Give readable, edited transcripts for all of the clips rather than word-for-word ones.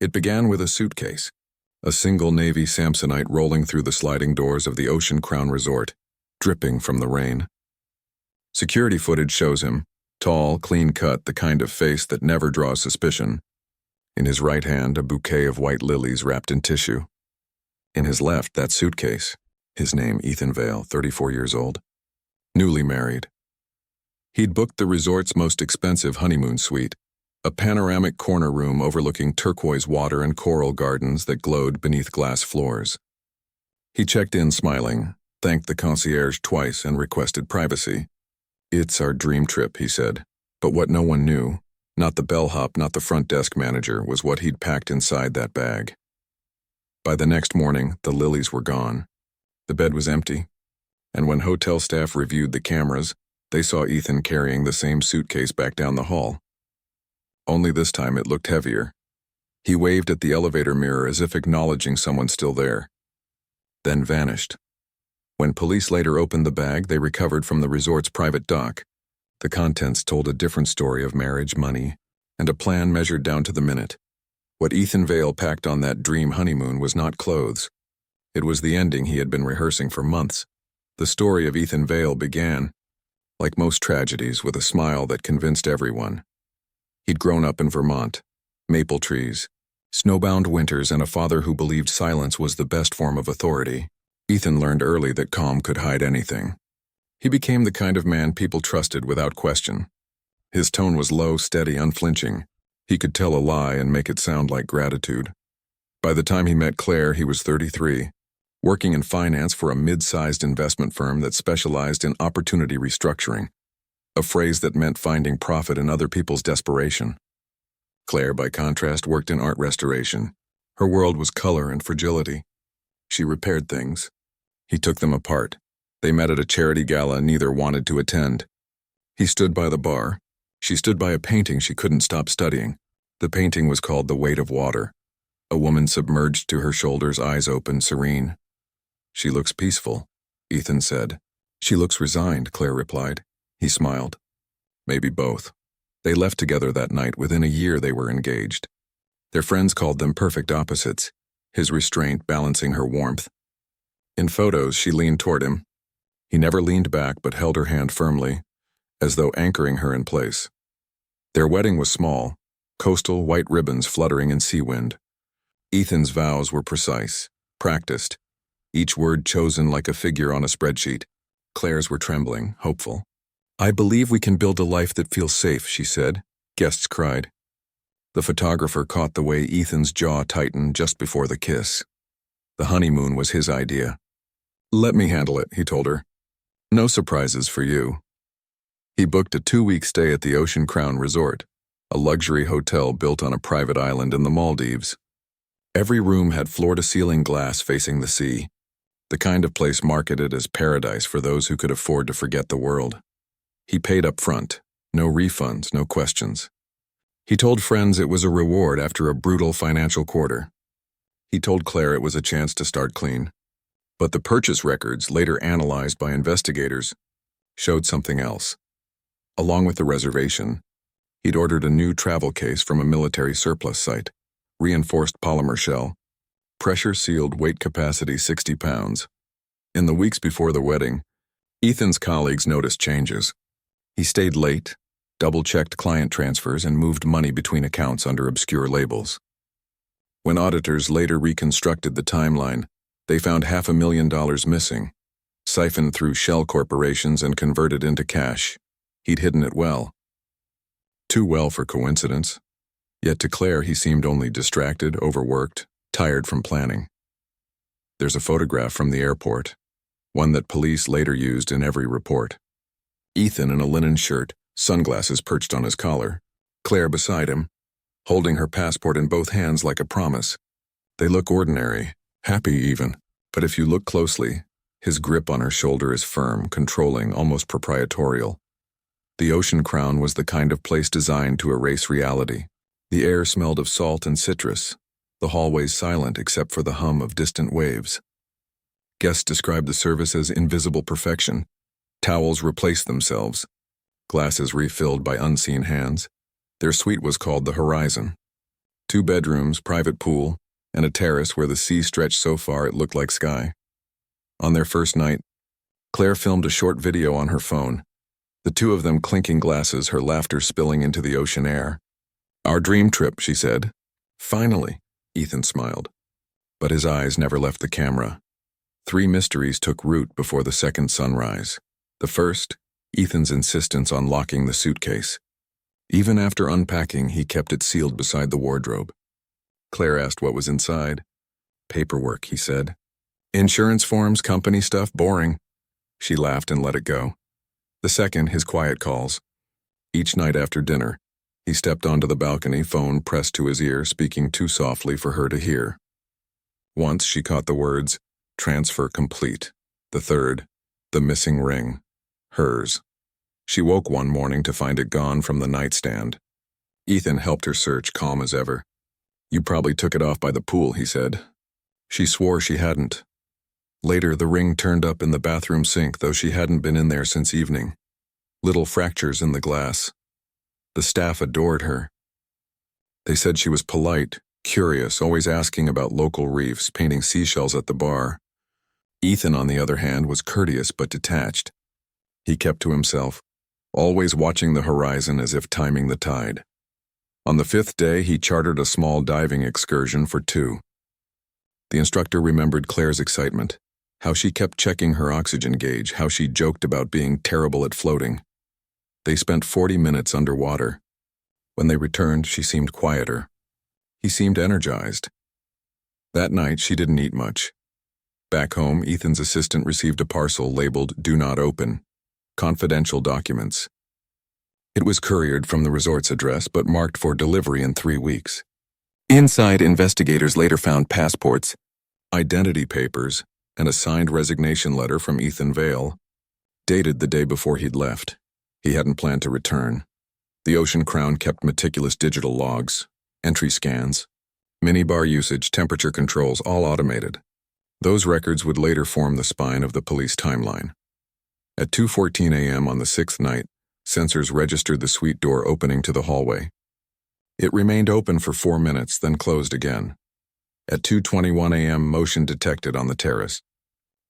It began with a suitcase, a single navy Samsonite rolling through the sliding doors of the Ocean Crown Resort, dripping from the rain. Security footage shows him, tall, clean-cut, the kind of face that never draws suspicion. In his right hand, a bouquet of white lilies wrapped in tissue. In his left, that suitcase. His name, Ethan Vale, 34 years old. Newly married. He'd booked the resort's most expensive honeymoon suite, a panoramic corner room overlooking turquoise water and coral gardens that glowed beneath glass floors. He checked in smiling, thanked the concierge twice, and requested privacy. "It's our dream trip," he said. But what no one knew, not the bellhop, not the front desk manager, was what he'd packed inside that bag. By the next morning, the lilies were gone. The bed was empty, and when hotel staff reviewed the cameras, they saw Ethan carrying the same suitcase back down the hall. Only this time it looked heavier. He waved at the elevator mirror as if acknowledging someone still there, then vanished. When police later opened the bag they recovered from the resort's private dock, the contents told a different story of marriage, money, and a plan measured down to the minute. What Ethan Vale packed on that dream honeymoon was not clothes. It was the ending he had been rehearsing for months. The story of Ethan Vale began, like most tragedies, with a smile that convinced everyone. He'd grown up in Vermont, maple trees, snowbound winters, and a father who believed silence was the best form of authority. Ethan learned early that calm could hide anything. He became the kind of man people trusted without question. His tone was low, steady, unflinching. He could tell a lie and make it sound like gratitude. By the time he met Claire, he was 33. Working in finance for a mid-sized investment firm that specialized in opportunity restructuring, a phrase that meant finding profit in other people's desperation. Claire, by contrast, worked in art restoration. Her world was color and fragility. She repaired things. He took them apart. They met at a charity gala neither wanted to attend. He stood by the bar. She stood by a painting she couldn't stop studying. The painting was called The Weight of Water. A woman submerged to her shoulders, eyes open, serene. "She looks peaceful," Ethan said. "She looks resigned," Claire replied. He smiled. Maybe both. They left together that night. Within a year they were engaged. Their friends called them perfect opposites, his restraint balancing her warmth. In photos, she leaned toward him. He never leaned back but held her hand firmly, as though anchoring her in place. Their wedding was small, coastal white ribbons fluttering in sea wind. Ethan's vows were precise, practiced, each word chosen like a figure on a spreadsheet. Claire's were trembling, hopeful. "I believe we can build a life that feels safe," she said. Guests cried. The photographer caught the way Ethan's jaw tightened just before the kiss. The honeymoon was his idea. "Let me handle it," he told her. "No surprises for you." He booked a 2-week stay at the Ocean Crown Resort, a luxury hotel built on a private island in the Maldives. Every room had floor-to-ceiling glass facing the sea, the kind of place marketed as paradise for those who could afford to forget the world. He paid up front, no refunds, no questions. He told friends it was a reward after a brutal financial quarter. He told Claire it was a chance to start clean. But the purchase records, later analyzed by investigators, showed something else. Along with the reservation, he'd ordered a new travel case from a military surplus site, reinforced polymer shell, pressure-sealed, weight capacity 60 pounds. In the weeks before the wedding, Ethan's colleagues noticed changes. He stayed late, double-checked client transfers, and moved money between accounts under obscure labels. When auditors later reconstructed the timeline, they found $500,000 missing, siphoned through shell corporations and converted into cash. He'd hidden it well. Too well for coincidence. Yet to Claire he seemed only distracted, overworked, tired from planning. There's a photograph from the airport, one that police later used in every report. Ethan in a linen shirt, sunglasses perched on his collar, Claire beside him, holding her passport in both hands like a promise. They look ordinary, happy even, but if you look closely, his grip on her shoulder is firm, controlling, almost proprietorial. The Ocean Crown was the kind of place designed to erase reality. The air smelled of salt and citrus, the hallways silent except for the hum of distant waves. Guests described the service as invisible perfection. Towels replaced themselves, glasses refilled by unseen hands. Their suite was called the Horizon. 2 bedrooms, private pool, and a terrace where the sea stretched so far it looked like sky. On their first night, Claire filmed a short video on her phone, the two of them clinking glasses, her laughter spilling into the ocean air. "Our dream trip," she said. "Finally," Ethan smiled. But his eyes never left the camera. 3 mysteries took root before the second sunrise. The first, Ethan's insistence on locking the suitcase. Even after unpacking, he kept it sealed beside the wardrobe. Claire asked what was inside. "Paperwork," he said. "Insurance forms, company stuff, boring." She laughed and let it go. The second, his quiet calls. Each night after dinner, he stepped onto the balcony, phone pressed to his ear, speaking too softly for her to hear. Once she caught the words, "Transfer complete." The third, the missing ring. Hers. She woke one morning to find it gone from the nightstand. Ethan helped her search, calm as ever. "You probably took it off by the pool," he said. She swore she hadn't. Later, the ring turned up in the bathroom sink, though she hadn't been in there since evening. Little fractures in the glass. The staff adored her. They said she was polite, curious, always asking about local reefs, painting seashells at the bar. Ethan, on the other hand, was courteous but detached. He kept to himself, always watching the horizon as if timing the tide. On the 5th day, he chartered a small diving excursion for 2. The instructor remembered Claire's excitement, how she kept checking her oxygen gauge, how she joked about being terrible at floating. They spent 40 minutes underwater. When they returned, she seemed quieter. He seemed energized. That night, she didn't eat much. Back home, Ethan's assistant received a parcel labeled "Do Not Open," confidential documents. It was couriered from the resort's address, but marked for delivery in 3 weeks. Inside, investigators later found passports, identity papers, and a signed resignation letter from Ethan Vale, dated the day before he'd left. He hadn't planned to return. The Ocean Crown kept meticulous digital logs, entry scans, minibar usage, temperature controls, all automated. Those records would later form the spine of the police timeline. At 2:14 a.m. on the 6th night, sensors registered the suite door opening to the hallway. It remained open for 4 minutes, then closed again. At 2:21 a.m., motion detected on the terrace.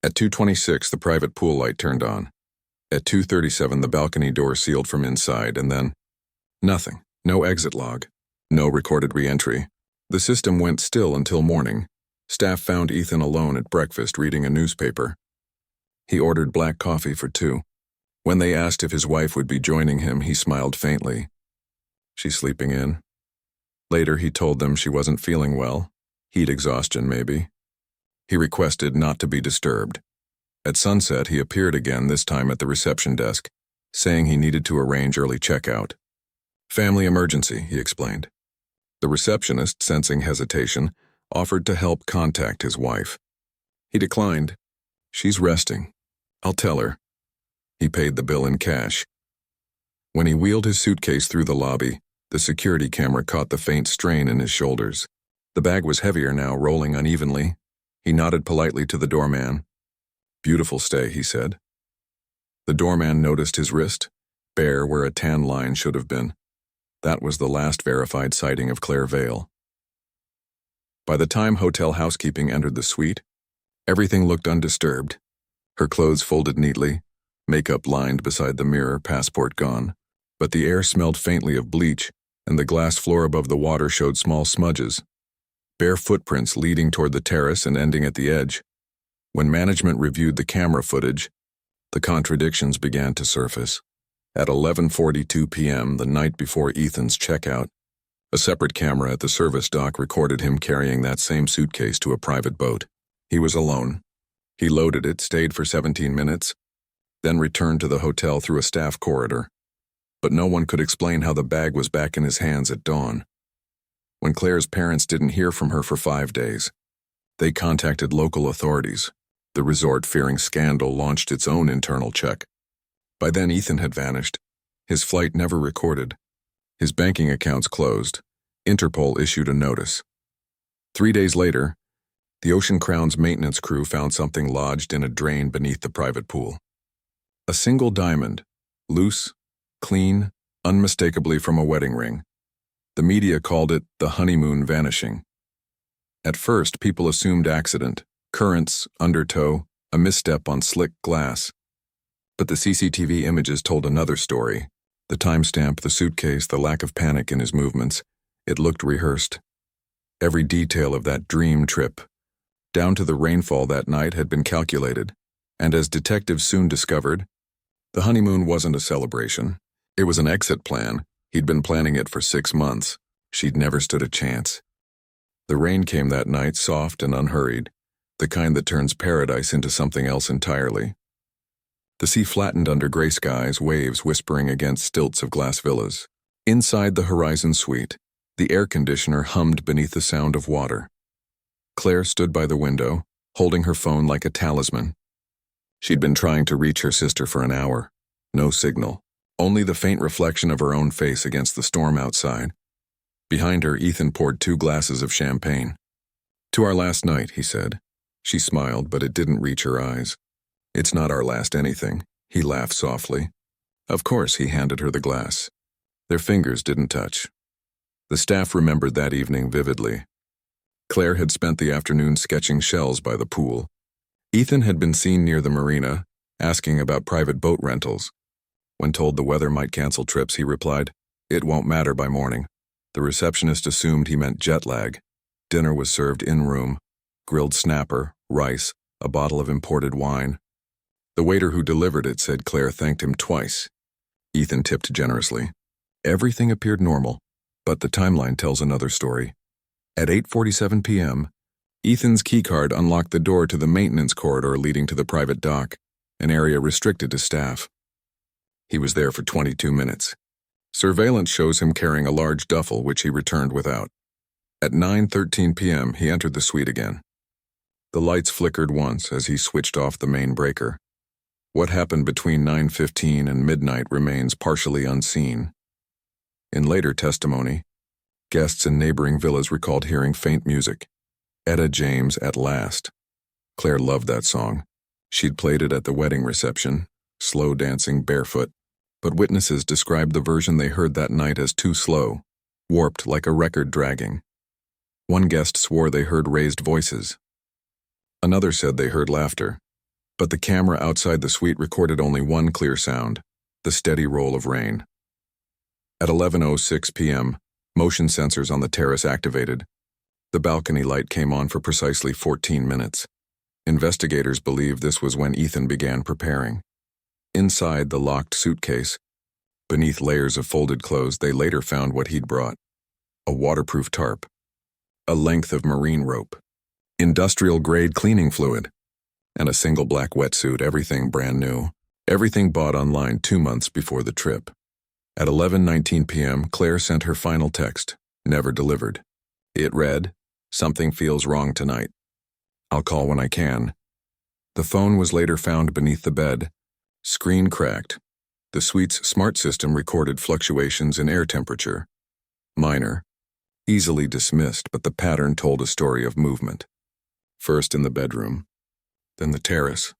At 2:26, the private pool light turned on. At 2:37, the balcony door sealed from inside, and then nothing. No exit log. No recorded re-entry. The system went still until morning. Staff found Ethan alone at breakfast reading a newspaper. He ordered black coffee for 2. When they asked if his wife would be joining him, he smiled faintly. "She's sleeping in." Later, he told them she wasn't feeling well. Heat exhaustion, maybe. He requested not to be disturbed. At sunset, he appeared again, this time at the reception desk, saying he needed to arrange early checkout. "Family emergency," he explained. The receptionist, sensing hesitation, offered to help contact his wife. He declined. "She's resting. I'll tell her." He paid the bill in cash. When he wheeled his suitcase through the lobby, the security camera caught the faint strain in his shoulders. The bag was heavier now, rolling unevenly. He nodded politely to the doorman. "Beautiful stay," he said. The doorman noticed his wrist, bare where a tan line should have been. That was the last verified sighting of Claire Vale. By the time hotel housekeeping entered the suite, everything looked undisturbed. Her clothes folded neatly, makeup lined beside the mirror, passport gone. But the air smelled faintly of bleach, and the glass floor above the water showed small smudges. Bare footprints leading toward the terrace and ending at the edge. When management reviewed the camera footage, the contradictions began to surface. At 11:42 p.m., the night before Ethan's checkout, a separate camera at the service dock recorded him carrying that same suitcase to a private boat. He was alone. He loaded it, stayed for 17 minutes, then returned to the hotel through a staff corridor. But no one could explain how the bag was back in his hands at dawn. When Claire's parents didn't hear from her for 5 days, they contacted local authorities. The resort, fearing scandal, launched its own internal check. By then, Ethan had vanished. His flight never recorded. His banking accounts closed. Interpol issued a notice. 3 days later, the Ocean Crown's maintenance crew found something lodged in a drain beneath the private pool. A single diamond, loose, clean, unmistakably from a wedding ring. The media called it the honeymoon vanishing. At first, people assumed accident, currents, undertow, a misstep on slick glass. But the CCTV images told another story. The timestamp, the suitcase, the lack of panic in his movements. It looked rehearsed. Every detail of that dream trip, down to the rainfall that night, had been calculated. And as detectives soon discovered, the honeymoon wasn't a celebration. It was an exit plan. He'd been planning it for 6 months. She'd never stood a chance. The rain came that night, soft and unhurried, the kind that turns paradise into something else entirely. The sea flattened under gray skies, waves whispering against stilts of glass villas. Inside the Horizon suite, the air conditioner hummed beneath the sound of water. Claire stood by the window, holding her phone like a talisman. She'd been trying to reach her sister for an hour. No signal, only the faint reflection of her own face against the storm outside. Behind her, Ethan poured 2 glasses of champagne. "To our last night," he said. She smiled, but it didn't reach her eyes. "It's not our last anything," he laughed softly. Of course, he handed her the glass. Their fingers didn't touch. The staff remembered that evening vividly. Claire had spent the afternoon sketching shells by the pool. Ethan had been seen near the marina, asking about private boat rentals. When told the weather might cancel trips, he replied, "It won't matter by morning." The receptionist assumed he meant jet lag. Dinner was served in-room, grilled snapper, rice, a bottle of imported wine. The waiter who delivered it said Claire thanked him twice. Ethan tipped generously. Everything appeared normal, but the timeline tells another story. At 8:47 p.m., Ethan's keycard unlocked the door to the maintenance corridor leading to the private dock, an area restricted to staff. He was there for 22 minutes. Surveillance shows him carrying a large duffel, which he returned without. At 9:13 p.m., he entered the suite again. The lights flickered once as he switched off the main breaker. What happened between 9:15 and midnight remains partially unseen. In later testimony, guests in neighboring villas recalled hearing faint music. Etta James, At Last. Claire loved that song. She'd played it at the wedding reception, slow dancing barefoot, but witnesses described the version they heard that night as too slow, warped like a record dragging. One guest swore they heard raised voices. Another said they heard laughter, but the camera outside the suite recorded only one clear sound, the steady roll of rain. At 11:06 p.m., motion sensors on the terrace activated. The balcony light came on for precisely 14 minutes. Investigators believe this was when Ethan began preparing. Inside the locked suitcase, beneath layers of folded clothes, they later found what he'd brought: a waterproof tarp, a length of marine rope, industrial-grade cleaning fluid, and a single black wetsuit, everything brand new, everything bought online 2 months before the trip. At 11:19 p.m., Claire sent her final text, never delivered. It read, "Something feels wrong tonight. I'll call when I can." The phone was later found beneath the bed, screen cracked. The suite's smart system recorded fluctuations in air temperature. Minor, easily dismissed, but the pattern told a story of movement. First in the bedroom, then the terrace,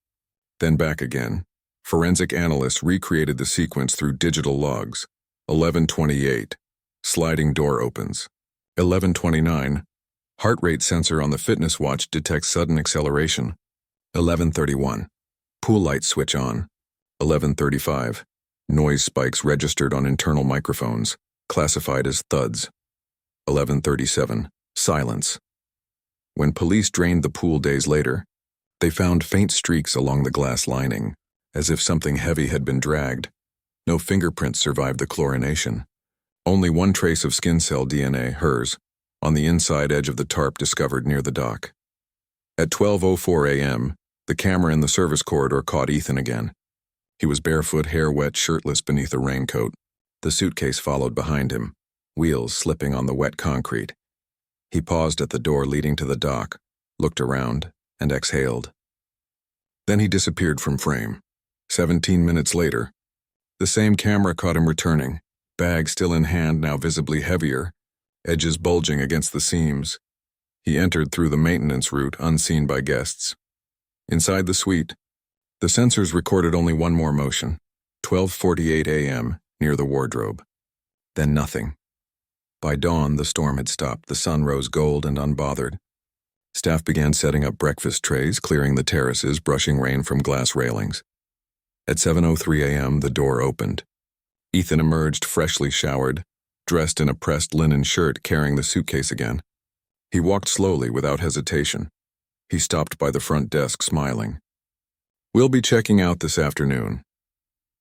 then back again. Forensic analysts recreated the sequence through digital logs. 11:28, sliding door opens. 11:29, heart rate sensor on the fitness watch detects sudden acceleration. 11:31, pool lights switch on. 11:35, noise spikes registered on internal microphones, classified as thuds. 11:37, silence. When police drained the pool days later, they found faint streaks along the glass lining, as if something heavy had been dragged. No fingerprints survived the chlorination. Only one trace of skin cell DNA, hers, on the inside edge of the tarp discovered near the dock. At 12:04 a.m., the camera in the service corridor caught Ethan again. He was barefoot, hair wet, shirtless beneath a raincoat. The suitcase followed behind him, wheels slipping on the wet concrete. He paused at the door leading to the dock, looked around, and exhaled. Then he disappeared from frame. 17 minutes later, the same camera caught him returning, bag still in hand, now visibly heavier, edges bulging against the seams. He entered through the maintenance route, unseen by guests. Inside the suite, the sensors recorded only one more motion, 12:48 a.m., near the wardrobe. Then nothing. By dawn, the storm had stopped. The sun rose gold and unbothered. Staff began setting up breakfast trays, clearing the terraces, brushing rain from glass railings. At 7:03 a.m., the door opened. Ethan emerged freshly showered, dressed in a pressed linen shirt, carrying the suitcase again. He walked slowly, without hesitation. He stopped by the front desk, smiling. "We'll be checking out this afternoon."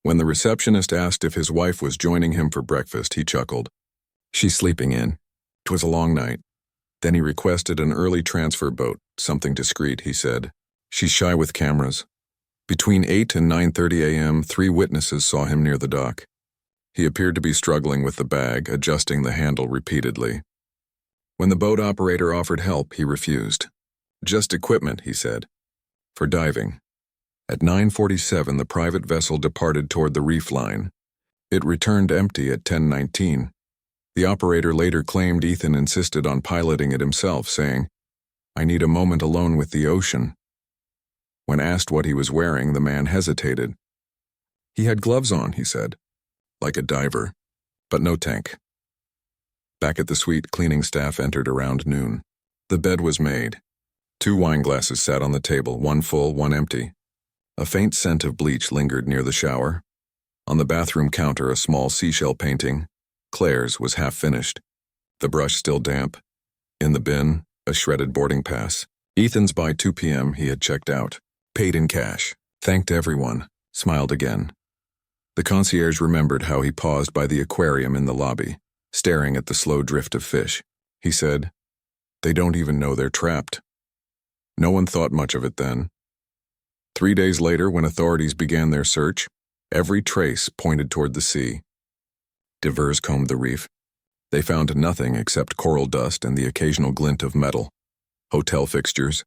When the receptionist asked if his wife was joining him for breakfast, he chuckled. "She's sleeping in. 'Twas a long night." Then he requested an early transfer boat, something discreet, he said. "She's shy with cameras." Between 8 and 9:30 a.m., 3 witnesses saw him near the dock. He appeared to be struggling with the bag, adjusting the handle repeatedly. When the boat operator offered help, he refused. "Just equipment," he said, "for diving." At 9:47, the private vessel departed toward the reef line. It returned empty at 10:19. The operator later claimed Ethan insisted on piloting it himself, saying, "I need a moment alone with the ocean." When asked what he was wearing, the man hesitated. "He had gloves on," he said, "like a diver, but no tank." Back at the suite, cleaning staff entered around noon. The bed was made. 2 wine glasses sat on the table, one full, one empty. A faint scent of bleach lingered near the shower. On the bathroom counter, a small seashell painting. Claire's was half finished. The brush still damp. In the bin, a shredded boarding pass. Ethan's by 2 p.m. he had checked out. Paid in cash. Thanked everyone. Smiled again. The concierge remembered how he paused by the aquarium in the lobby, staring at the slow drift of fish. He said, "They don't even know they're trapped." No one thought much of it then. 3 days later, when authorities began their search, every trace pointed toward the sea. Divers combed the reef. They found nothing except coral dust and the occasional glint of metal, hotel fixtures,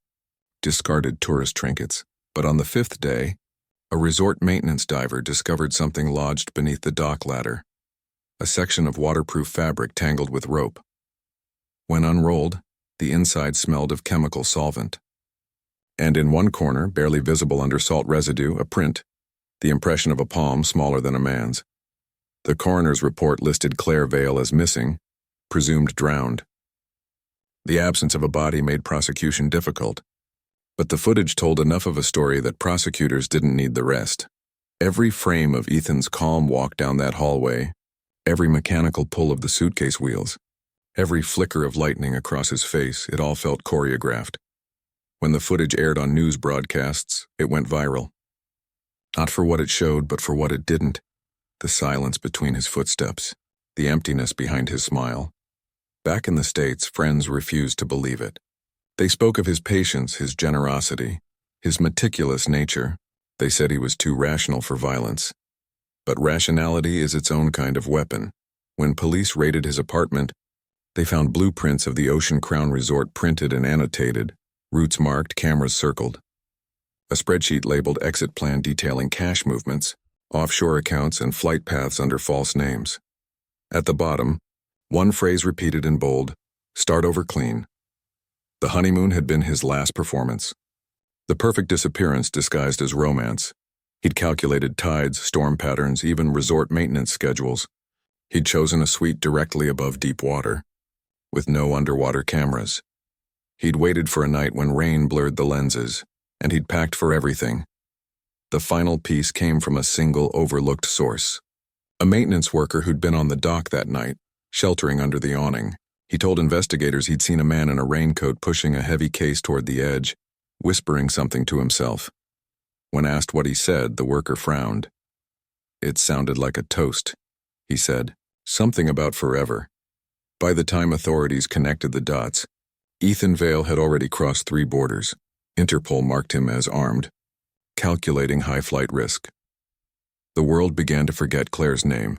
discarded tourist trinkets. But on the 5th day, a resort maintenance diver discovered something lodged beneath the dock ladder, a section of waterproof fabric tangled with rope. When unrolled, the inside smelled of chemical solvent. And in one corner, barely visible under salt residue, a print, the impression of a palm smaller than a man's. The coroner's report listed Claire Vale as missing, presumed drowned. The absence of a body made prosecution difficult, but the footage told enough of a story that prosecutors didn't need the rest. Every frame of Ethan's calm walk down that hallway, every mechanical pull of the suitcase wheels, every flicker of lightning across his face, it all felt choreographed. When the footage aired on news broadcasts, it went viral. Not for what it showed, but for what it didn't. The silence between his footsteps, the emptiness behind his smile. Back in the States, friends refused to believe it. They spoke of his patience, his generosity, his meticulous nature. They said he was too rational for violence. But rationality is its own kind of weapon. When police raided his apartment, they found blueprints of the Ocean Crown Resort printed and annotated, routes marked, cameras circled. A spreadsheet labeled exit plan detailing cash movements, offshore accounts, and flight paths under false names. At the bottom, one phrase repeated in bold, "Start over clean." The honeymoon had been his last performance. The perfect disappearance disguised as romance. He'd calculated tides, storm patterns, even resort maintenance schedules. He'd chosen a suite directly above deep water, with no underwater cameras. He'd waited for a night when rain blurred the lenses, and he'd packed for everything. The final piece came from a single overlooked source. A maintenance worker who'd been on the dock that night, sheltering under the awning. He told investigators he'd seen a man in a raincoat pushing a heavy case toward the edge, whispering something to himself. When asked what he said, the worker frowned. "It sounded like a toast," he said. "Something about forever." By the time authorities connected the dots, Ethan Vale had already crossed 3 borders. Interpol marked him as armed, calculating high flight risk. The world began to forget Claire's name,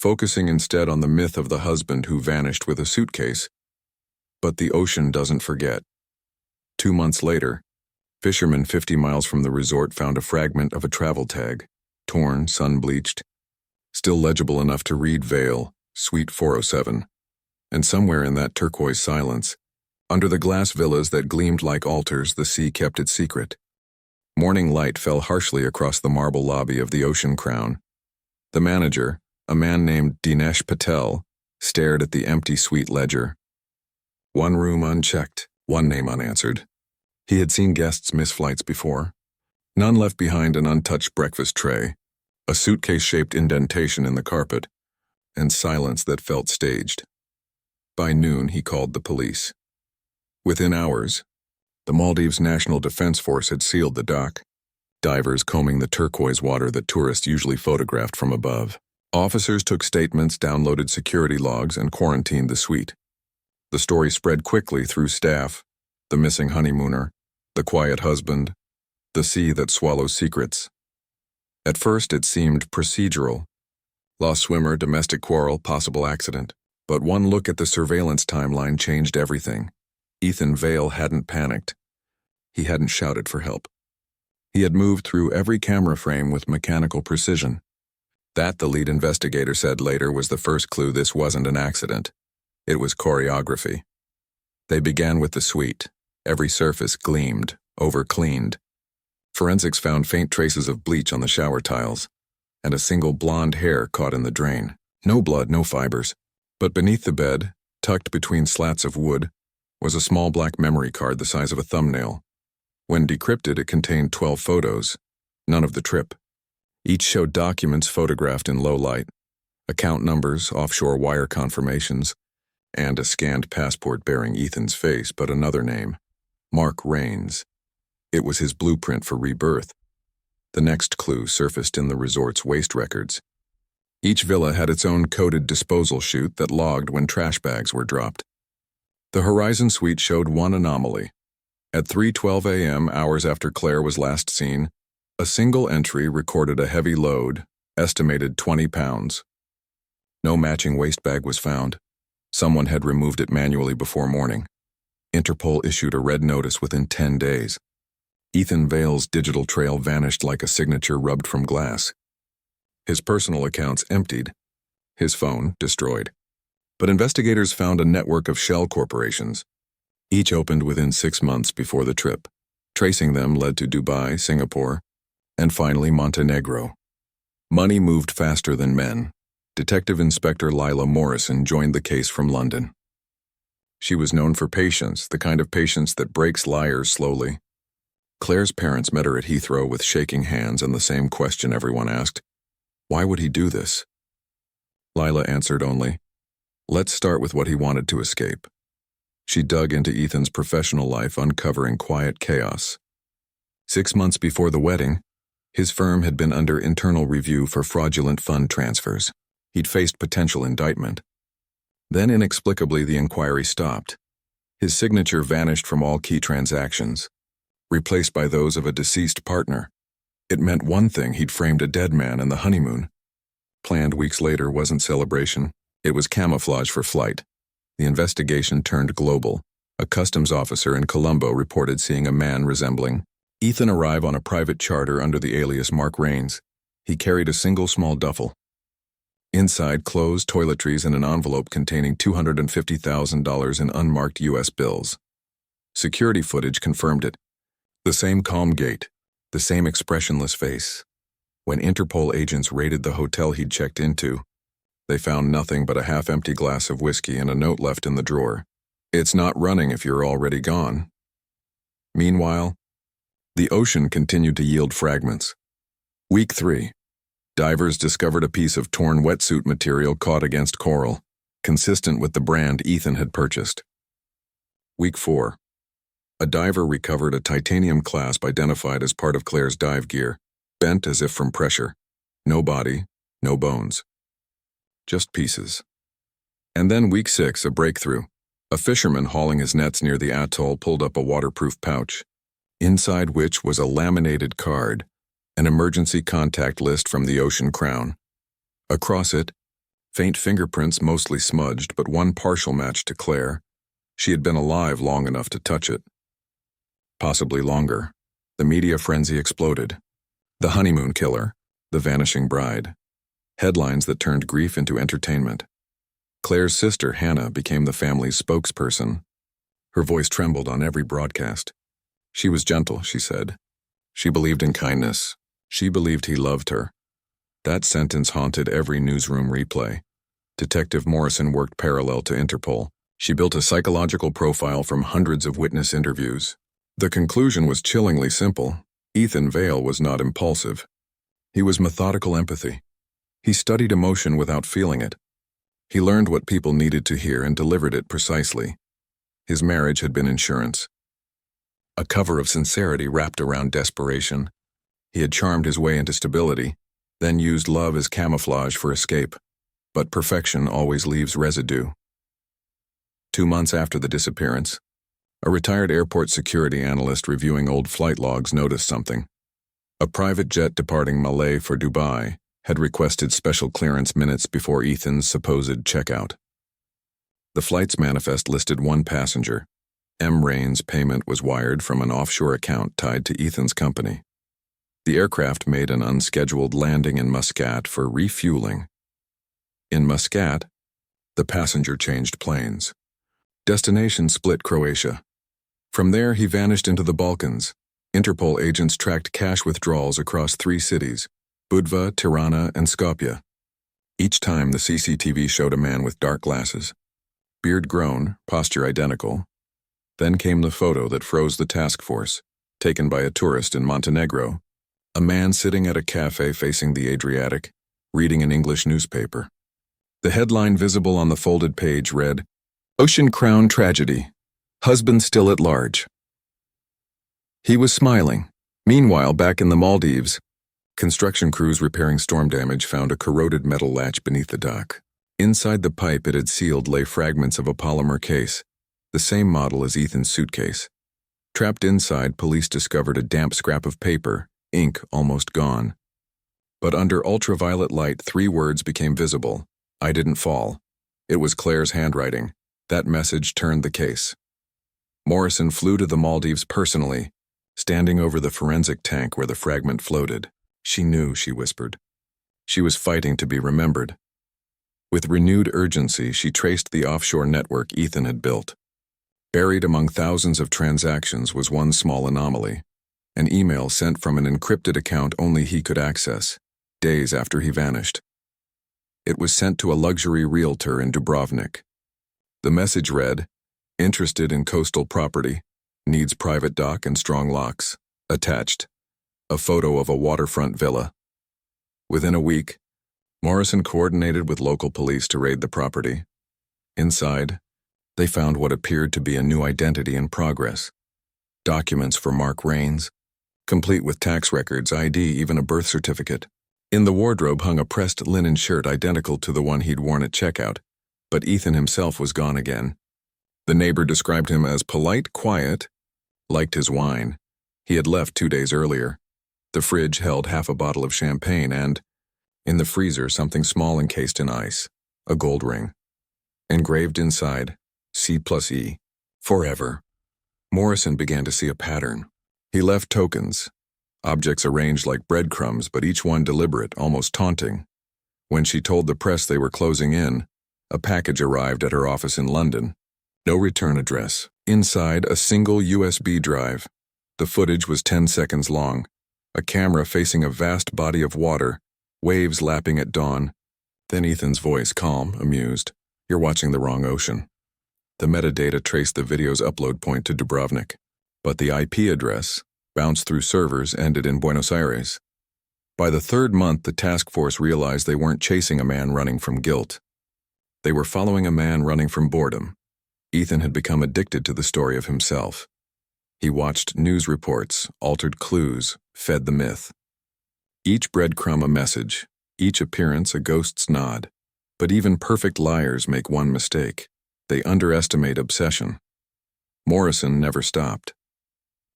focusing instead on the myth of the husband who vanished with a suitcase. But the ocean doesn't forget. 2 months later, fishermen 50 miles from the resort found a fragment of a travel tag, torn, sun-bleached, still legible enough to read Vale, Suite 407. And somewhere in that turquoise silence, under the glass villas that gleamed like altars, the sea kept its secret. Morning light fell harshly across the marble lobby of the Ocean Crown. The manager, a man named Dinesh Patel, stared at the empty suite ledger. One room unchecked, one name unanswered. He had seen guests miss flights before. None left behind an untouched breakfast tray, a suitcase-shaped indentation in the carpet, and silence that felt staged. By noon, he called the police. Within hours, the Maldives National Defense Force had sealed the dock, divers combing the turquoise water that tourists usually photographed from above. Officers took statements, downloaded security logs, and quarantined the suite. The story spread quickly through staff: the missing honeymooner, the quiet husband, the sea that swallows secrets. At first it seemed procedural. Lost swimmer, domestic quarrel, possible accident. But one look at the surveillance timeline changed everything. Ethan Vale hadn't panicked. He hadn't shouted for help. He had moved through every camera frame with mechanical precision. That, the lead investigator said later, was the first clue this wasn't an accident. It was choreography. They began with the suite. Every surface gleamed, over-cleaned. Forensics found faint traces of bleach on the shower tiles, and a single blonde hair caught in the drain. No blood, no fibers. But beneath the bed, tucked between slats of wood, was a small black memory card the size of a thumbnail. When decrypted, it contained 12 photos, none of the trip. Each showed documents photographed in low light, account numbers, offshore wire confirmations, and a scanned passport bearing Ethan's face but another name: Mark Rains. It was his blueprint for rebirth. The next clue surfaced in the resort's waste records. Each villa had its own coded disposal chute that logged when trash bags were dropped. The Horizon Suite showed one anomaly. At 3:12 a.m., hours after Claire was last seen, a single entry recorded a heavy load, estimated 20 pounds. No matching waste bag was found. Someone had removed it manually before morning. Interpol issued a red notice within 10 days. Ethan Vale's digital trail vanished like a signature rubbed from glass. His personal accounts emptied. His phone destroyed. But investigators found a network of shell corporations. Each opened within 6 months before the trip. Tracing them led to Dubai, Singapore, and finally Montenegro. Money moved faster than men. Detective Inspector Lila Morrison joined the case from London. She was known for patience, the kind of patience that breaks liars slowly. Claire's parents met her at Heathrow with shaking hands and the same question everyone asked: why would he do this? Lila answered only, let's start with what he wanted to escape. She dug into Ethan's professional life, uncovering quiet chaos. 6 months before the wedding, his firm had been under internal review for fraudulent fund transfers. He'd faced potential indictment. Then inexplicably the inquiry stopped. His signature vanished from all key transactions, replaced by those of a deceased partner. It meant one thing: he'd framed a dead man, and the honeymoon, planned weeks later, wasn't celebration. It was camouflage for flight. The investigation turned global. A customs officer in Colombo reported seeing a man resembling Ethan arrive on a private charter under the alias Mark Rains. He carried a single small duffel. Inside, clothes, toiletries, and an envelope containing $250,000 in unmarked U.S. bills. Security footage confirmed it. The same calm gait, the same expressionless face. When Interpol agents raided the hotel he'd checked into, they found nothing but a half-empty glass of whiskey and a note left in the drawer. It's not running if you're already gone. Meanwhile, the ocean continued to yield fragments. Week 3. Divers discovered a piece of torn wetsuit material caught against coral, consistent with the brand Ethan had purchased. Week 4. A diver recovered a titanium clasp identified as part of Claire's dive gear, bent as if from pressure. No body, no bones. Just pieces. And then week 6, a breakthrough. A fisherman hauling his nets near the atoll pulled up a waterproof pouch, inside which was a laminated card, an emergency contact list from the Ocean Crown. Across it, faint fingerprints mostly smudged, but one partial match to Claire. She had been alive long enough to touch it. Possibly longer. The media frenzy exploded. The honeymoon killer, the vanishing bride. Headlines that turned grief into entertainment. Claire's sister, Hannah, became the family's spokesperson. Her voice trembled on every broadcast. She was gentle, she said. She believed in kindness. She believed he loved her. That sentence haunted every newsroom replay. Detective Morrison worked parallel to Interpol. She built a psychological profile from hundreds of witness interviews. The conclusion was chillingly simple. Ethan Vale was not impulsive. He was methodical empathy. He studied emotion without feeling it. He learned what people needed to hear and delivered it precisely. His marriage had been insurance. A cover of sincerity wrapped around desperation. He had charmed his way into stability, then used love as camouflage for escape. But perfection always leaves residue. 2 months after the disappearance, a retired airport security analyst reviewing old flight logs noticed something. A private jet departing Malé for Dubai had requested special clearance minutes before Ethan's supposed checkout. The flight's manifest listed one passenger. M. Rain's payment was wired from an offshore account tied to Ethan's company. The aircraft made an unscheduled landing in Muscat for refueling. In Muscat, the passenger changed planes. Destination split Croatia. From there, he vanished into the Balkans. Interpol agents tracked cash withdrawals across 3 cities, Budva, Tirana, and Skopje. Each time, the CCTV showed a man with dark glasses. Beard grown, posture identical. Then came the photo that froze the task force, taken by a tourist in Montenegro. A man sitting at a cafe facing the Adriatic, reading an English newspaper. The headline visible on the folded page read, "Ocean Crown Tragedy. Husband still at large." He was smiling. Meanwhile, back in the Maldives, construction crews repairing storm damage found a corroded metal latch beneath the dock. Inside the pipe it had sealed lay fragments of a polymer case, the same model as Ethan's suitcase. Trapped inside, police discovered a damp scrap of paper, ink almost gone. But under ultraviolet light, 3 words became visible. "I didn't fall." It was Claire's handwriting. That message turned the case. Morrison flew to the Maldives personally, standing over the forensic tank where the fragment floated. She knew, she whispered. She was fighting to be remembered. With renewed urgency, she traced the offshore network Ethan had built. Buried among thousands of transactions was one small anomaly, an email sent from an encrypted account only he could access, days after he vanished. It was sent to a luxury realtor in Dubrovnik. The message read, "Interested in coastal property, needs private dock and strong locks." Attached, a photo of a waterfront villa. Within a week, Morrison coordinated with local police to raid the property. Inside, they found what appeared to be a new identity in progress. Documents for Mark Rains, complete with tax records, ID, even a birth certificate. In the wardrobe hung a pressed linen shirt identical to the one he'd worn at checkout, but Ethan himself was gone again. The neighbor described him as polite, quiet, liked his wine. He had left 2 days earlier. The fridge held half a bottle of champagne and, in the freezer, something small encased in ice, a gold ring. Engraved inside, C+E, forever. Morrison began to see a pattern. He left tokens, objects arranged like breadcrumbs, but each one deliberate, almost taunting. When she told the press they were closing in, a package arrived at her office in London. No return address. Inside, a single USB drive. The footage was 10 seconds long. A camera facing a vast body of water, waves lapping at dawn. Then Ethan's voice, calm, amused. "You're watching the wrong ocean." The metadata traced the video's upload point to Dubrovnik, but the IP address, bounced through servers, ended in Buenos Aires. By the 3rd month, the task force realized they weren't chasing a man running from guilt. They were following a man running from boredom. Ethan had become addicted to the story of himself. He watched news reports, altered clues, fed the myth. Each breadcrumb a message, each appearance a ghost's nod. But even perfect liars make one mistake. They underestimate obsession. Morrison never stopped.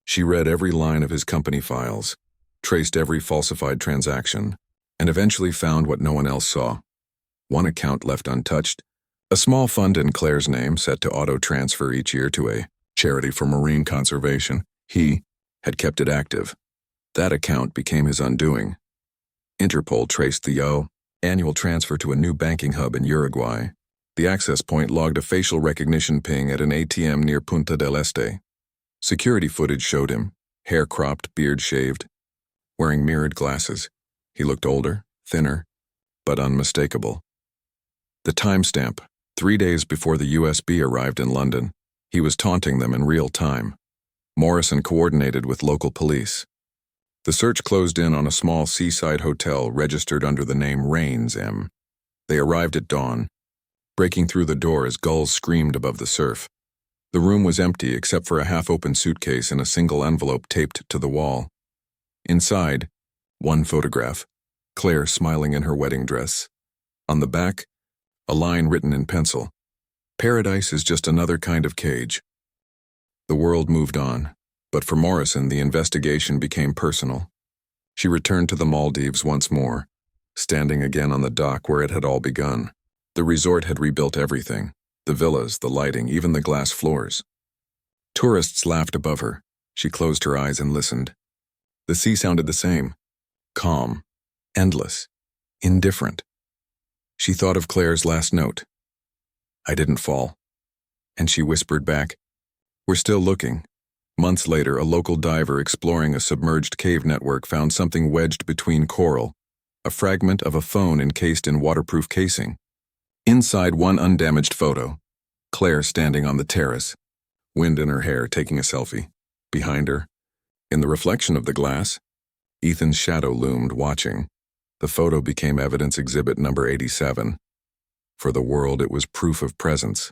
She read every line of his company files, traced every falsified transaction, and eventually found what no one else saw. One account left untouched, a small fund in Claire's name set to auto-transfer each year to a charity for marine conservation. He had kept it active. That account became his undoing. Interpol traced the annual transfer to a new banking hub in Uruguay. The access point logged a facial recognition ping at an ATM near Punta del Este. Security footage showed him, hair cropped, beard shaved, wearing mirrored glasses. He looked older, thinner, but unmistakable. The timestamp, 3 days before the USB arrived in London. He was taunting them in real time. Morrison coordinated with local police. The search closed in on a small seaside hotel registered under the name Rains M. They arrived at dawn, breaking through the door as gulls screamed above the surf. The room was empty except for a half-open suitcase and a single envelope taped to the wall. Inside, one photograph, Claire smiling in her wedding dress. On the back, a line written in pencil. Paradise is just another kind of cage. The world moved on, but for Morrison, the investigation became personal. She returned to the Maldives once more, standing again on the dock where it had all begun. The resort had rebuilt everything, the villas, the lighting, even the glass floors. Tourists laughed above her. She closed her eyes and listened. The sea sounded the same, calm, endless, indifferent. She thought of Claire's last note. I didn't fall. And she whispered back, we're still looking. Months later, a local diver exploring a submerged cave network found something wedged between coral, a fragment of a phone encased in waterproof casing. Inside, one undamaged photo, Claire standing on the terrace, wind in her hair, taking a selfie. Behind her, in the reflection of the glass, Ethan's shadow loomed, watching. The photo became evidence exhibit number 87. For the world, it was proof of presence.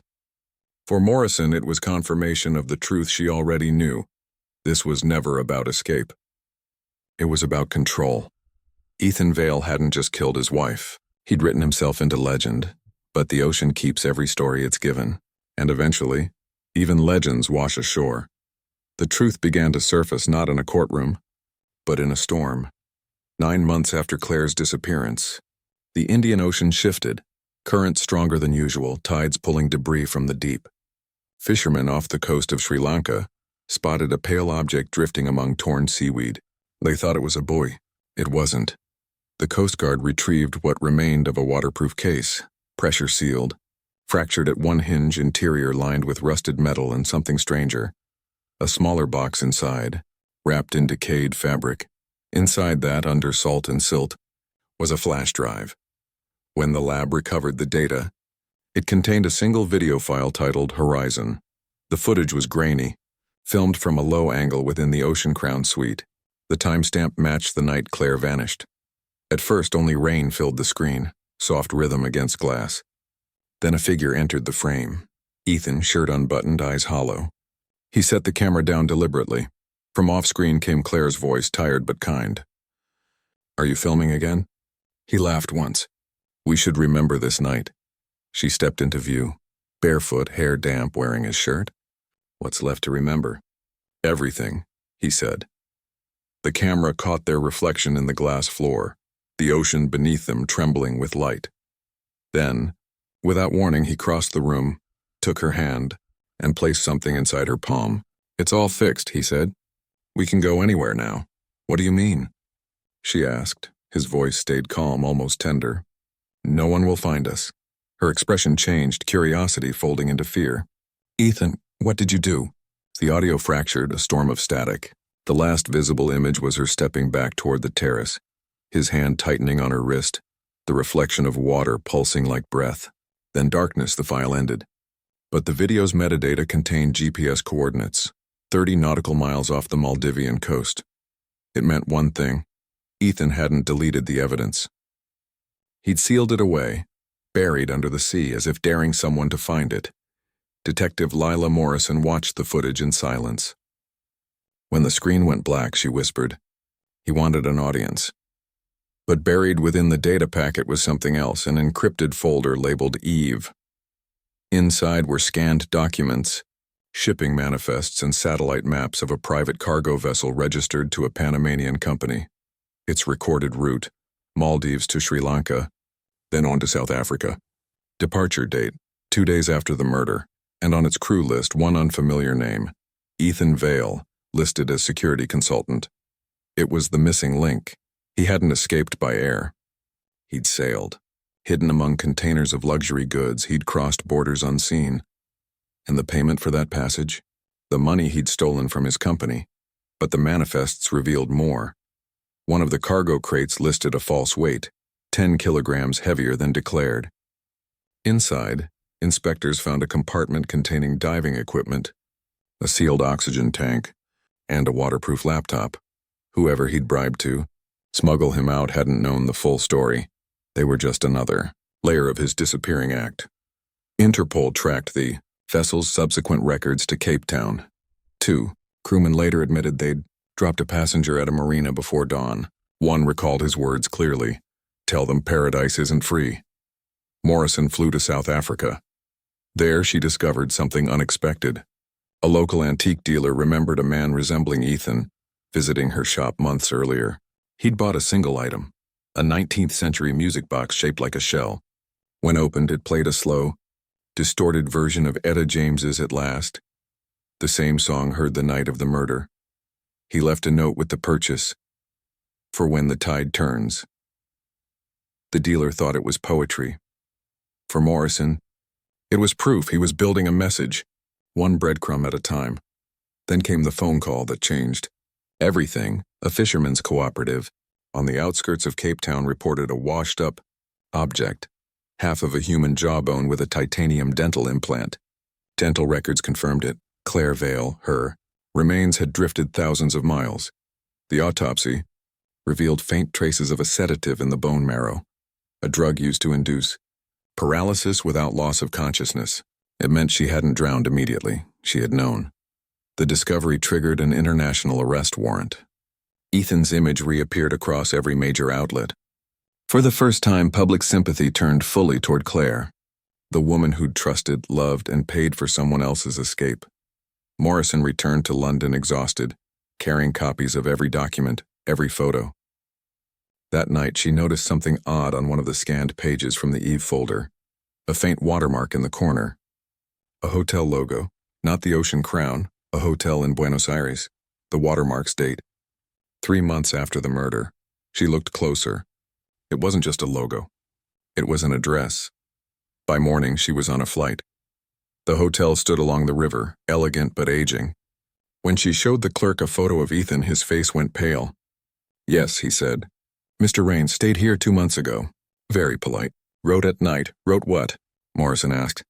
For Morrison, it was confirmation of the truth she already knew. This was never about escape. It was about control. Ethan Vale hadn't just killed his wife. He'd written himself into legend, but the ocean keeps every story it's given, and eventually, even legends wash ashore. The truth began to surface not in a courtroom, but in a storm. 9 months after Claire's disappearance, the Indian Ocean shifted, currents stronger than usual, tides pulling debris from the deep. Fishermen off the coast of Sri Lanka spotted a pale object drifting among torn seaweed. They thought it was a buoy. It wasn't. The Coast Guard retrieved what remained of a waterproof case, pressure sealed, fractured at one hinge, interior lined with rusted metal and something stranger. A smaller box inside, wrapped in decayed fabric. Inside that, under salt and silt, was a flash drive. When the lab recovered the data, it contained a single video file titled Horizon. The footage was grainy, filmed from a low angle within the Ocean Crown suite. The timestamp matched the night Claire vanished. At first, only rain filled the screen, soft rhythm against glass. Then a figure entered the frame. Ethan, shirt unbuttoned, eyes hollow. He set the camera down deliberately. From off-screen came Claire's voice, tired but kind. Are you filming again? He laughed once. We should remember this night. She stepped into view, barefoot, hair damp, wearing his shirt. What's left to remember? Everything, he said. The camera caught their reflection in the glass floor, the ocean beneath them trembling with light. Then, without warning, he crossed the room, took her hand, and placed something inside her palm. It's all fixed, he said. We can go anywhere now. What do you mean? She asked. His voice stayed calm, almost tender. No one will find us. Her expression changed, curiosity folding into fear. Ethan, what did you do? The audio fractured, a storm of static. The last visible image was her stepping back toward the terrace, his hand tightening on her wrist, the reflection of water pulsing like breath. Then darkness, the file ended. But the video's metadata contained GPS coordinates, 30 nautical miles off the Maldivian coast. It meant one thing. Ethan hadn't deleted the evidence. He'd sealed it away, buried under the sea, as if daring someone to find it. Detective Lila Morrison watched the footage in silence. When the screen went black, she whispered, he wanted an audience. But buried within the data packet was something else, an encrypted folder labeled Eve. Inside were scanned documents, shipping manifests and satellite maps of a private cargo vessel registered to a Panamanian company. Its recorded route, Maldives to Sri Lanka, then on to South Africa. Departure date, 2 days after the murder, and on its crew list one unfamiliar name, Ethan Vale, listed as security consultant. It was the missing link. He hadn't escaped by air. He'd sailed. Hidden among containers of luxury goods, he'd crossed borders unseen. And the payment for that passage? The money he'd stolen from his company. But the manifests revealed more. One of the cargo crates listed a false weight, 10 kilograms heavier than declared. Inside, inspectors found a compartment containing diving equipment, a sealed oxygen tank, and a waterproof laptop. Whoever he'd bribed to smuggle him out hadn't known the full story. They were just another layer of his disappearing act. Interpol tracked the vessel's subsequent records to Cape Town. 2 crewmen later admitted they'd dropped a passenger at a marina before dawn. One recalled his words clearly. "Tell them paradise isn't free." Morrison flew to South Africa. There she discovered something unexpected. A local antique dealer remembered a man resembling Ethan visiting her shop months earlier. He'd bought a single item, a 19th century music box shaped like a shell. When opened, it played a slow, distorted version of Etta James's At Last, the same song heard the night of the murder. He left a note with the purchase, "For when the tide turns." The dealer thought it was poetry. For Morrison, it was proof he was building a message, one breadcrumb at a time. Then came the phone call that changed everything. A fisherman's cooperative on the outskirts of Cape Town reported a washed-up object, half of a human jawbone with a titanium dental implant. Dental records confirmed it. Claire Vale, her remains had drifted thousands of miles. The autopsy revealed faint traces of a sedative in the bone marrow, a drug used to induce paralysis without loss of consciousness. It meant she hadn't drowned immediately. She had known. The discovery triggered an international arrest warrant. Ethan's image reappeared across every major outlet. For the first time, public sympathy turned fully toward Claire, the woman who'd trusted, loved, and paid for someone else's escape. Morrison returned to London exhausted, carrying copies of every document, every photo. That night, she noticed something odd on one of the scanned pages from the Eve folder, a faint watermark in the corner. A hotel logo, not the Ocean Crown, a hotel in Buenos Aires. The watermark's date 3 months after the murder. She looked closer. It wasn't just a logo. It was an address. By morning, she was on a flight. The hotel stood along the river, elegant but aging. When she showed the clerk a photo of Ethan, his face went pale. "Yes," he said. "Mr. Rain stayed here 2 months ago." Very polite. "Wrote at night." "Wrote what?" Morrison asked.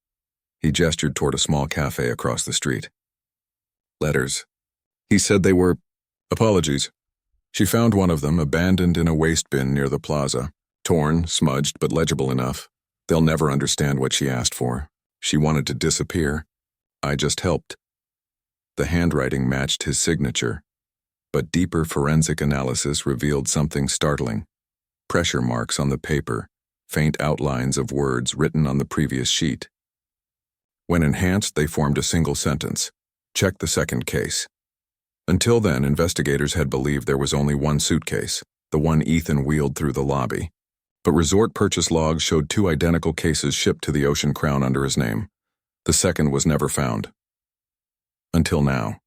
He gestured toward a small cafe across the street. "Letters." He said they were apologies. She found one of them abandoned in a waste bin near the plaza, torn, smudged, but legible enough. They'll never understand what she asked for. She wanted to disappear. I just helped. The handwriting matched his signature, but deeper forensic analysis revealed something startling. Pressure marks on the paper, faint outlines of words written on the previous sheet. When enhanced, they formed a single sentence. Check the second case. Until then, investigators had believed there was only one suitcase, the one Ethan wheeled through the lobby. But resort purchase logs showed 2 identical cases shipped to the Ocean Crown under his name. The second was never found. Until now.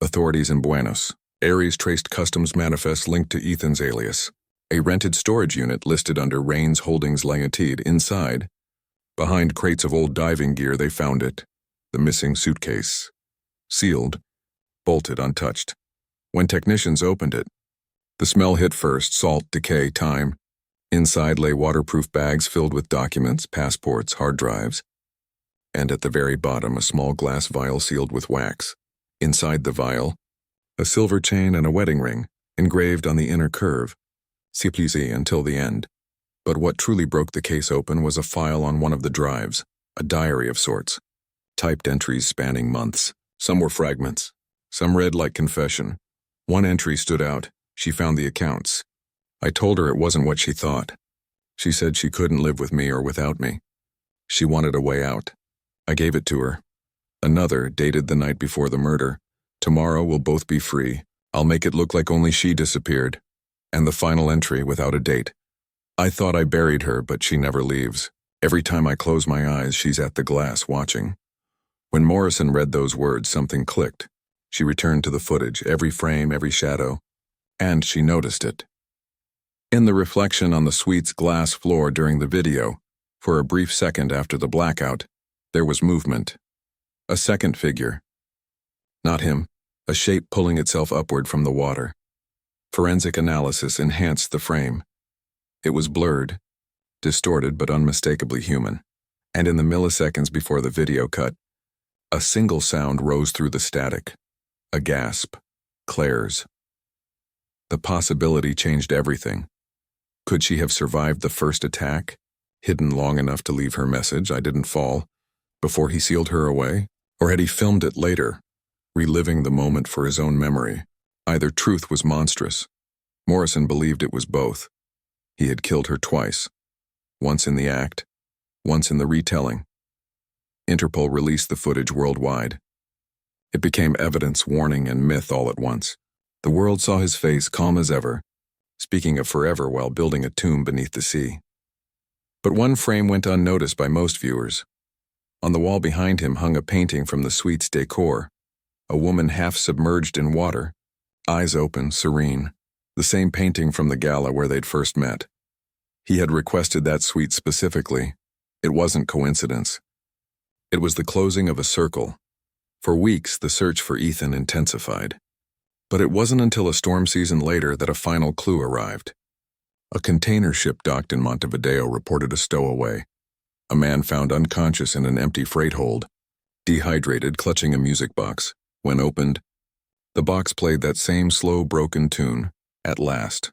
Authorities in Buenos Aires traced customs manifests linked to Ethan's alias. A rented storage unit listed under Rains Holdings Limited. Inside, behind crates of old diving gear, they found it. The missing suitcase. Sealed, bolted untouched. When technicians opened it, the smell hit first: salt, decay, time. Inside lay waterproof bags filled with documents, passports, hard drives. And at the very bottom, a small glass vial sealed with wax. Inside the vial, a silver chain and a wedding ring, engraved on the inner curve. Supplisi until the end. But what truly broke the case open was a file on one of the drives, a diary of sorts. Typed entries spanning months. Some were fragments. Some read like confession. One entry stood out. She found the accounts. I told her it wasn't what she thought. She said she couldn't live with me or without me. She wanted a way out. I gave it to her. Another, dated the night before the murder. Tomorrow we'll both be free. I'll make it look like only she disappeared. And the final entry without a date. I thought I buried her, but she never leaves. Every time I close my eyes, she's at the glass watching. When Morrison read those words, something clicked. She returned to the footage, every frame, every shadow. And she noticed it. In the reflection on the suite's glass floor during the video, for a brief second after the blackout, there was movement. A second figure. Not him, a shape pulling itself upward from the water. Forensic analysis enhanced the frame. It was blurred, distorted but unmistakably human. And in the milliseconds before the video cut, a single sound rose through the static. A gasp. Claire's. The possibility changed everything. Could she have survived the first attack, hidden long enough to leave her message, "I didn't fall," before he sealed her away? Or had he filmed it later, reliving the moment for his own memory? Either truth was monstrous. Morrison believed it was both. He had killed her twice. Once in the act, once in the retelling. Interpol released the footage worldwide. It became evidence, warning, and myth all at once. The world saw his face, calm as ever, speaking of forever while building a tomb beneath the sea. But one frame went unnoticed by most viewers. On the wall behind him hung a painting from the suite's decor, a woman half submerged in water, eyes open, serene, the same painting from the gala where they'd first met. He had requested that suite specifically. It wasn't coincidence. It was the closing of a circle. For weeks, the search for Ethan intensified. But it wasn't until a storm season later that a final clue arrived. A container ship docked in Montevideo reported a stowaway. A man found unconscious in an empty freight hold, dehydrated, clutching a music box. When opened, the box played that same slow, broken tune. At last,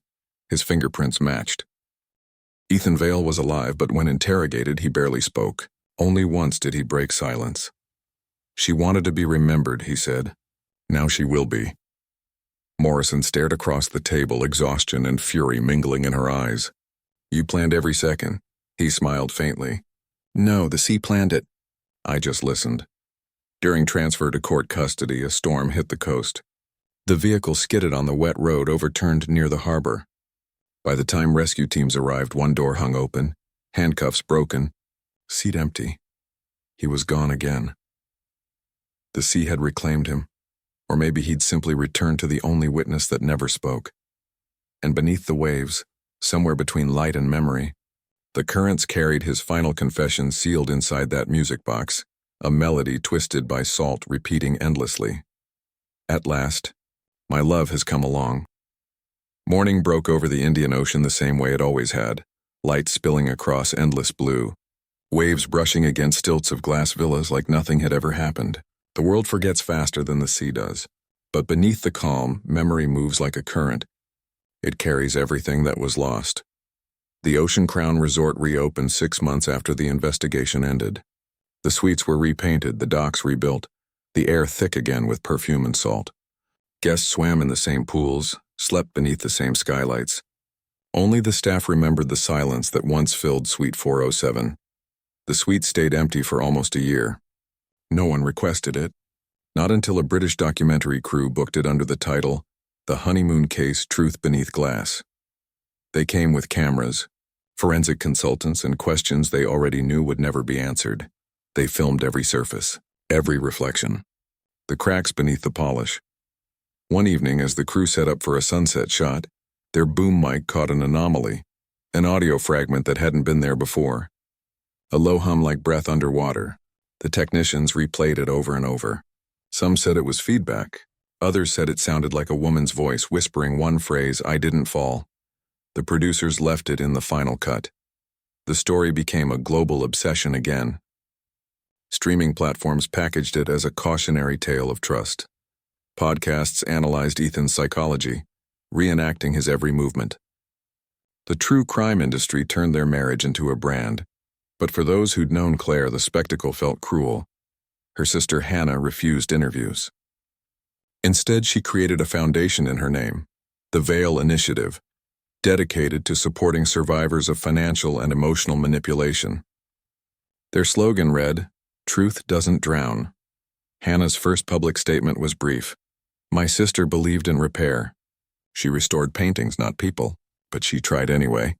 his fingerprints matched. Ethan Vale was alive, but when interrogated, he barely spoke. Only once did he break silence. "She wanted to be remembered," he said. "Now she will be." Morrison stared across the table, exhaustion and fury mingling in her eyes. "You planned every second." He smiled faintly. "No, the sea planned it. I just listened." During transfer to court custody, a storm hit the coast. The vehicle skidded on the wet road, overturned near the harbor. By the time rescue teams arrived, one door hung open, handcuffs broken, seat empty. He was gone again. The sea had reclaimed him. Or maybe he'd simply returned to the only witness that never spoke. And beneath the waves, somewhere between light and memory, the currents carried his final confession sealed inside that music box, a melody twisted by salt repeating endlessly. "At last, my love has come along." Morning broke over the Indian Ocean the same way it always had, light spilling across endless blue, waves brushing against stilts of glass villas like nothing had ever happened. The world forgets faster than the sea does. But beneath the calm, memory moves like a current. It carries everything that was lost. The Ocean Crown Resort reopened 6 months after the investigation ended. The suites were repainted, the docks rebuilt, the air thick again with perfume and salt. Guests swam in the same pools, slept beneath the same skylights. Only the staff remembered the silence that once filled Suite 407. The suite stayed empty for almost a year. No one requested it. Not until a British documentary crew booked it under the title, "The Honeymoon Case: Truth Beneath Glass." They came with cameras, forensic consultants, and questions they already knew would never be answered. They filmed every surface, every reflection, the cracks beneath the polish. One evening, as the crew set up for a sunset shot, their boom mic caught an anomaly, an audio fragment that hadn't been there before. A low hum like breath underwater. The technicians replayed it over and over. Some said it was feedback. Others said it sounded like a woman's voice whispering one phrase, "I didn't fall." The producers left it in the final cut. The story became a global obsession again. Streaming platforms packaged it as a cautionary tale of trust. Podcasts analyzed Ethan's psychology, reenacting his every movement. The true crime industry turned their marriage into a brand. But for those who'd known Claire, the spectacle felt cruel. Her sister Hannah refused interviews. Instead, she created a foundation in her name, the Vale Initiative, dedicated to supporting survivors of financial and emotional manipulation. Their slogan read, "Truth doesn't drown." Hannah's first public statement was brief. "My sister believed in repair. She restored paintings, not people, but she tried anyway."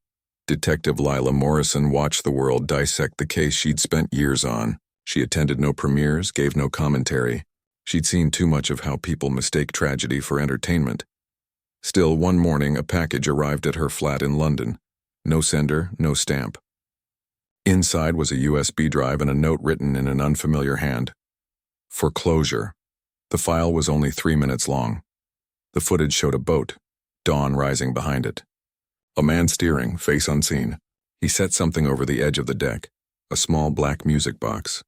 Detective Lila Morrison watched the world dissect the case she'd spent years on. She attended no premieres, gave no commentary. She'd seen too much of how people mistake tragedy for entertainment. Still, one morning, a package arrived at her flat in London. No sender, no stamp. Inside was a USB drive and a note written in an unfamiliar hand. "For closure." The file was only 3 minutes long. The footage showed a boat, dawn rising behind it. A man steering, face unseen. He set something over the edge of the deck, a small black music box.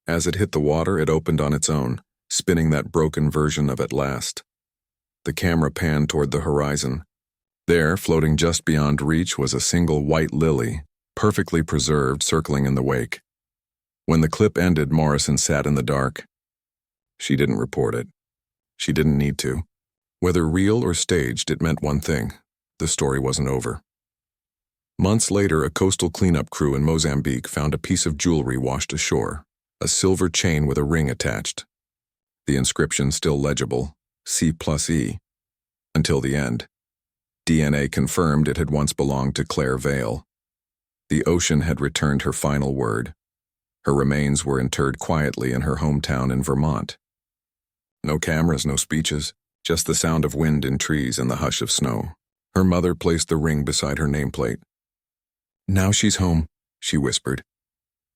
As it hit the water, it opened on its own, spinning that broken version of At Last. The camera panned toward the horizon. There, floating just beyond reach, was a single white lily, perfectly preserved, circling in the wake. When the clip ended, Morrison sat in the dark. She didn't report it. She didn't need to. Whether real or staged, it meant one thing: the story wasn't over. Months later, a coastal cleanup crew in Mozambique found a piece of jewelry washed ashore, a silver chain with a ring attached. The inscription still legible, C+E, until the end. DNA confirmed it had once belonged to Claire Vale. The ocean had returned her final word. Her remains were interred quietly in her hometown in Vermont. No cameras, no speeches, just the sound of wind in trees and the hush of snow. Her mother placed the ring beside her nameplate. "Now she's home," she whispered.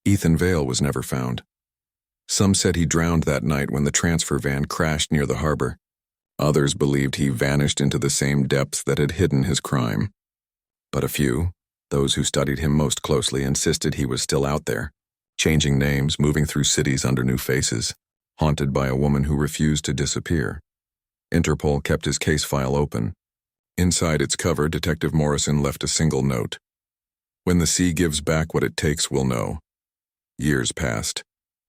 Ethan Vale was never found. Some said he drowned that night when the transfer van crashed near the harbor. Others believed he vanished into the same depths that had hidden his crime. But a few, those who studied him most closely, insisted he was still out there, changing names, moving through cities under new faces, haunted by a woman who refused to disappear. Interpol kept his case file open. Inside its cover, Detective Morrison left a single note: "When the sea gives back what it takes, we'll know." Years passed.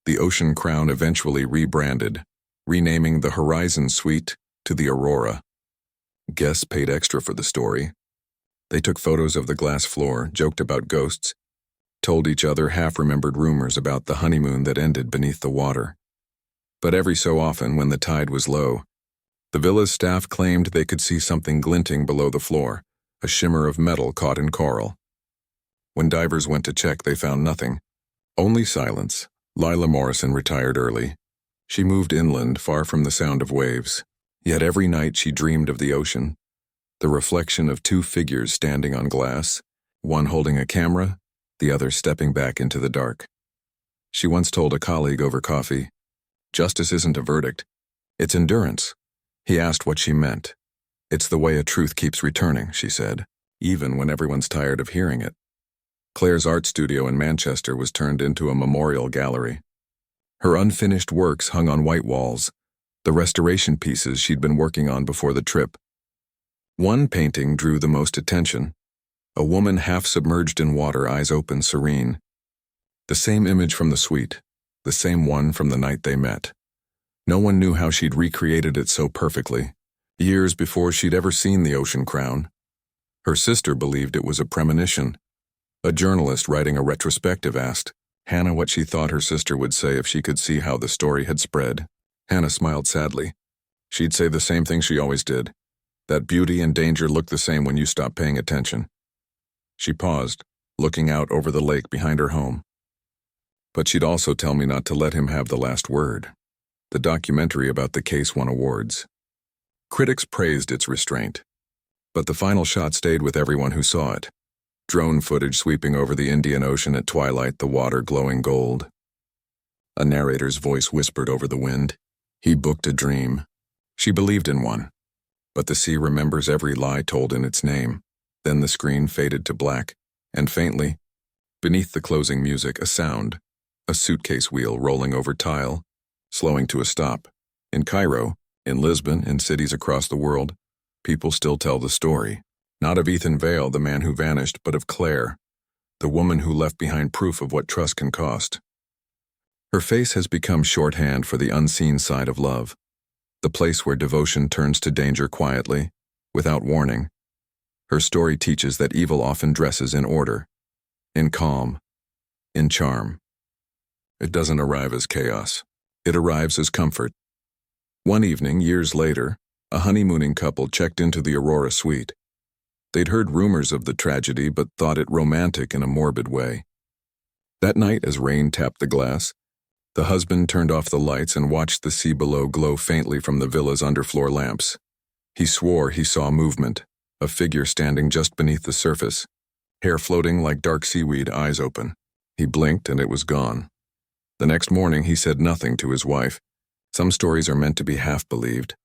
The Ocean Crown eventually rebranded, renaming the Horizon Suite to the Aurora. Guests paid extra for the story. They took photos of the glass floor, joked about ghosts, told each other half-remembered rumors about the honeymoon that ended beneath the water. But every so often, when the tide was low, the villa's staff claimed they could see something glinting below the floor, a shimmer of metal caught in coral. When divers went to check, they found nothing. Only silence. Lila Morrison retired early. She moved inland, far from the sound of waves. Yet every night she dreamed of the ocean, the reflection of two figures standing on glass, one holding a camera, the other stepping back into the dark. She once told a colleague over coffee, "Justice isn't a verdict. It's endurance." He asked what she meant. "It's the way a truth keeps returning," she said, "even when everyone's tired of hearing it." Claire's art studio in Manchester was turned into a memorial gallery. Her unfinished works hung on white walls, the restoration pieces she'd been working on before the trip. One painting drew the most attention: a woman half submerged in water, eyes open, serene. The same image from the suite, the same one from the night they met. No one knew how she'd recreated it so perfectly, years before she'd ever seen the Ocean Crown. Her sister believed it was a premonition. A journalist writing a retrospective asked Hannah what she thought her sister would say if she could see how the story had spread. Hannah smiled sadly. She'd say the same thing she always did: that beauty and danger look the same when you stop paying attention. She paused, looking out over the lake behind her home. But she'd also tell me not to let him have the last word. The documentary about the case won awards. Critics praised its restraint. But the final shot stayed with everyone who saw it. Drone footage sweeping over the Indian Ocean at twilight, the water glowing gold. A narrator's voice whispered over the wind, "He booked a dream." She believed in one. But the sea remembers every lie told in its name. Then the screen faded to black, and faintly, beneath the closing music, a sound, a suitcase wheel rolling over tile, slowing to a stop. In Cairo, in Lisbon, in cities across the world, people still tell the story. Not of Ethan Vale, the man who vanished, but of Claire, the woman who left behind proof of what trust can cost. Her face has become shorthand for the unseen side of love, the place where devotion turns to danger quietly, without warning. Her story teaches that evil often dresses in order, in calm, in charm. It doesn't arrive as chaos. It arrives as comfort. One evening, years later, a honeymooning couple checked into the Aurora suite. They'd heard rumors of the tragedy but thought it romantic in a morbid way. That night, as rain tapped the glass, the husband turned off the lights and watched the sea below glow faintly from the villa's underfloor lamps. He swore he saw movement, a figure standing just beneath the surface, hair floating like dark seaweed, eyes open. He blinked and it was gone. The next morning he said nothing to his wife. Some stories are meant to be half believed,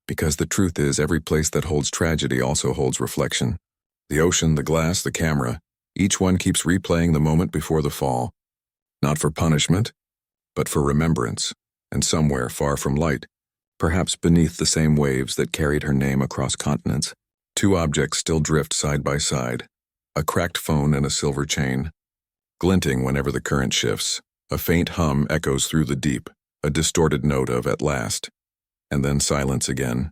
because the truth is every place that holds tragedy also holds reflection. The ocean, the glass, the camera, each one keeps replaying the moment before the fall. Not for punishment, but for remembrance, and somewhere far from light, perhaps beneath the same waves that carried her name across continents, two objects still drift side by side, a cracked phone and a silver chain. Glinting whenever the current shifts, a faint hum echoes through the deep, a distorted note of "at last," and then silence again,